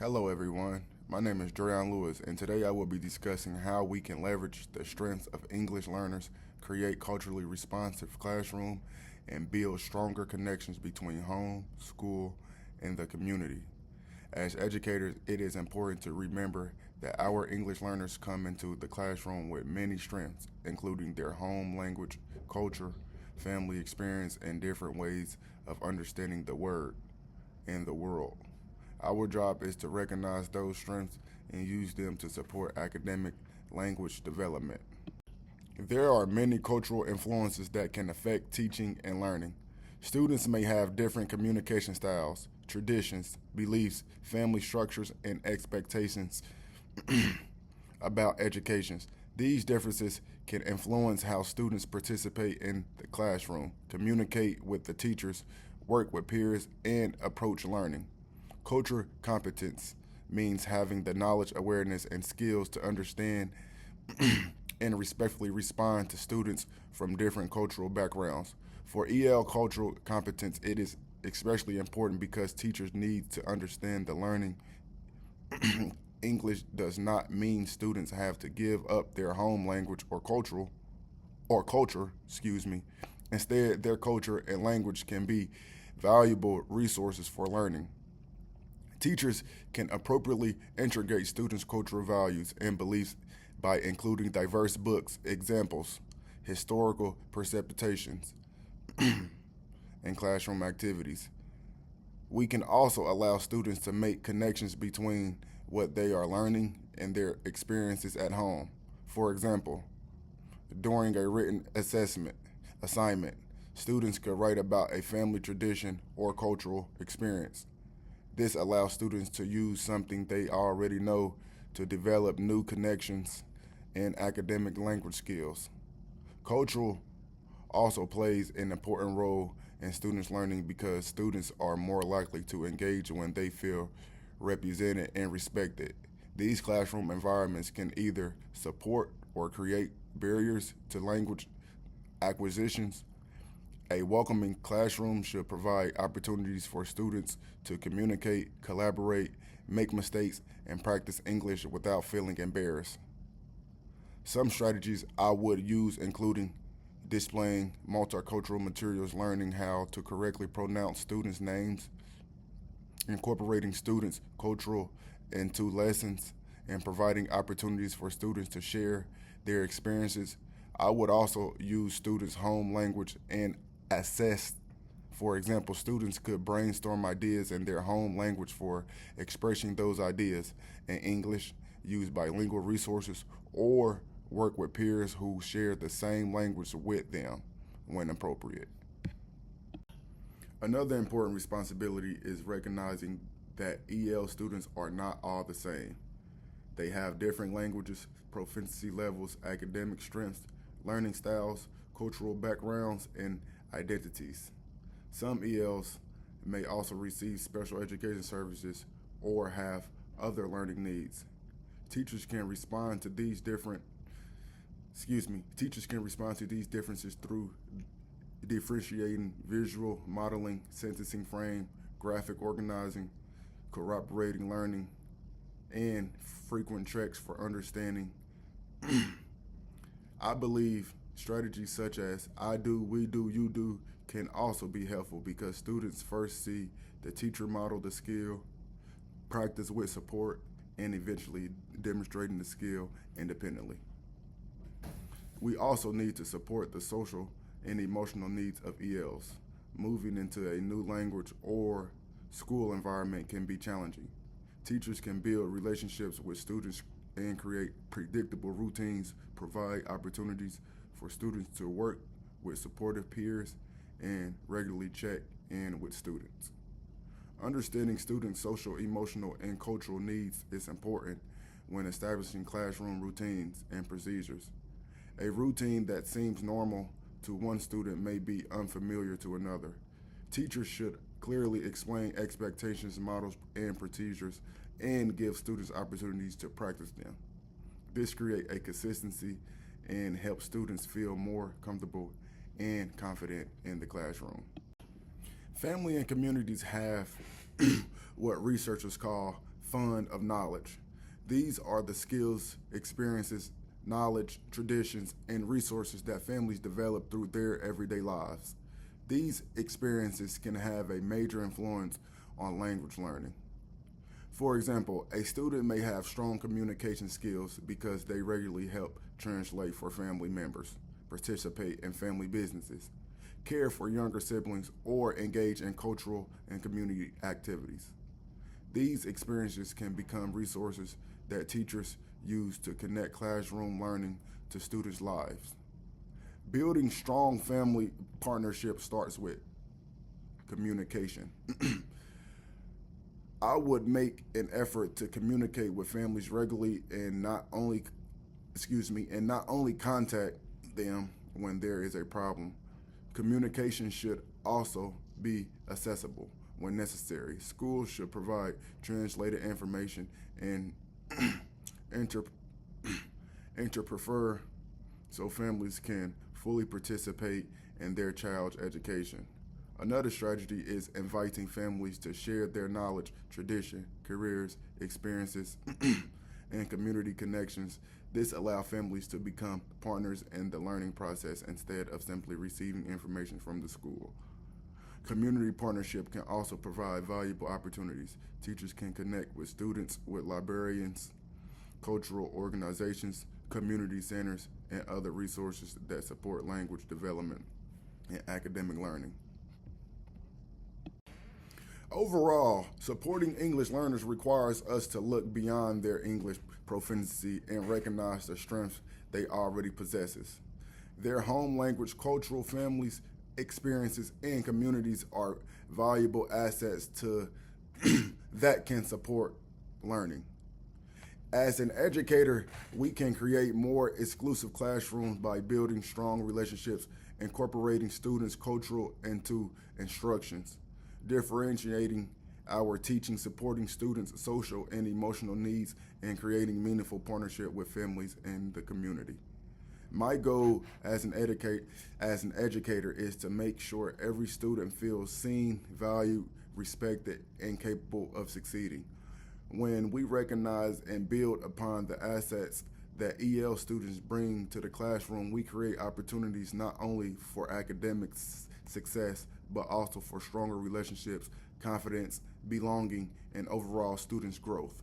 Hello, everyone. My name is Dreon Lewis, and today I will be discussing how we can leverage the strengths of English learners, create culturally responsive classroom, and build stronger connections between home, school, and the community. As educators, it is important to remember that our English learners come into the classroom with many strengths, including their home language, culture, family experience, and different ways of understanding the word and the world. Our job is to recognize those strengths and use them to support academic language development. There are many cultural influences that can affect teaching and learning. Students may have different communication styles, traditions, beliefs, family structures, and expectations about education. These differences can influence how students participate in the classroom, communicate with the teachers, work with peers, and approach learning. Culture competence means having the knowledge, awareness, and skills to understand and respectfully respond to students from different cultural backgrounds. For EL cultural competence, it is especially important because teachers need to understand the learning. English does not mean students have to give up their home language or culture. Instead, their culture and language can be valuable resources for learning. Teachers can appropriately integrate students' cultural values and beliefs by including diverse books, examples, historical perceptions, and classroom activities. We can also allow students to make connections between what they are learning and their experiences at home. For example, during a written assignment, students could write about a family tradition or cultural experience. This allows students to use something they already know to develop new connections and academic language skills. Cultural also plays an important role in students' learning because students are more likely to engage when they feel represented and respected. These classroom environments can either support or create barriers to language acquisitions. A welcoming classroom should provide opportunities for students to communicate, collaborate, make mistakes, and practice English without feeling embarrassed. Some strategies I would use including displaying multicultural materials, learning how to correctly pronounce students' names, incorporating students' cultural into lessons, and providing opportunities for students to share their experiences. I would also use students' home language and assess. For example, students could brainstorm ideas in their home language for expressing those ideas in English, use bilingual resources, or work with peers who share the same language with them when appropriate. Another important responsibility is recognizing that EL students are not all the same. They have different languages, proficiency levels, academic strengths, learning styles, cultural backgrounds, and identities. Some ELs may also receive special education services or have other learning needs. Teachers can respond to these differences through differentiating visual modeling, sentencing frame, graphic organizing, corroborating learning, and frequent checks for understanding. I believe strategies such as I do, we do, you do can also be helpful because students first see the teacher model the skill, practice with support, and eventually demonstrating the skill independently. We also need to support the social and emotional needs of ELs. Moving into a new language or school environment can be challenging. Teachers can build relationships with students and create predictable routines, provide opportunities for students to work with supportive peers, and regularly check in with students. Understanding students' social, emotional, and cultural needs is important when establishing classroom routines and procedures. A routine that seems normal to one student may be unfamiliar to another. Teachers should clearly explain expectations, models, and procedures and give students opportunities to practice them. This creates a consistency and helps students feel more comfortable and confident in the classroom. Family and communities have what researchers call fund of knowledge. These are the skills, experiences, knowledge, traditions, and resources that families develop through their everyday lives. These experiences can have a major influence on language learning. For example, a student may have strong communication skills because they regularly help translate for family members, participate in family businesses, care for younger siblings, or engage in cultural and community activities. These experiences can become resources that teachers use to connect classroom learning to students' lives. Building strong family partnerships starts with communication. I would make an effort to communicate with families regularly and not only contact them when there is a problem. Communication should also be accessible when necessary. Schools should provide translated information and inter- interpreter so families can fully participate in their child's education. Another strategy is inviting families to share their knowledge, tradition, careers, experiences, and community connections. This allows families to become partners in the learning process instead of simply receiving information from the school. Community partnership can also provide valuable opportunities. Teachers can connect with students with librarians, cultural organizations, community centers, and other resources that support language development and academic learning. Overall, supporting English learners requires us to look beyond their English proficiency and recognize the strengths they already possess. Their home language, cultural families, experiences, and communities are valuable assets to that can support learning. As an educator, we can create more exclusive classrooms by building strong relationships, incorporating students' cultural into instructions, differentiating our teaching, supporting students' social and emotional needs, and creating meaningful partnership with families and the community. My goal as an educator is to make sure every student feels seen, valued, respected, and capable of succeeding. When we recognize and build upon the assets that EL students bring to the classroom, we create opportunities not only for academic success, but also for stronger relationships, confidence, belonging, and overall students' growth.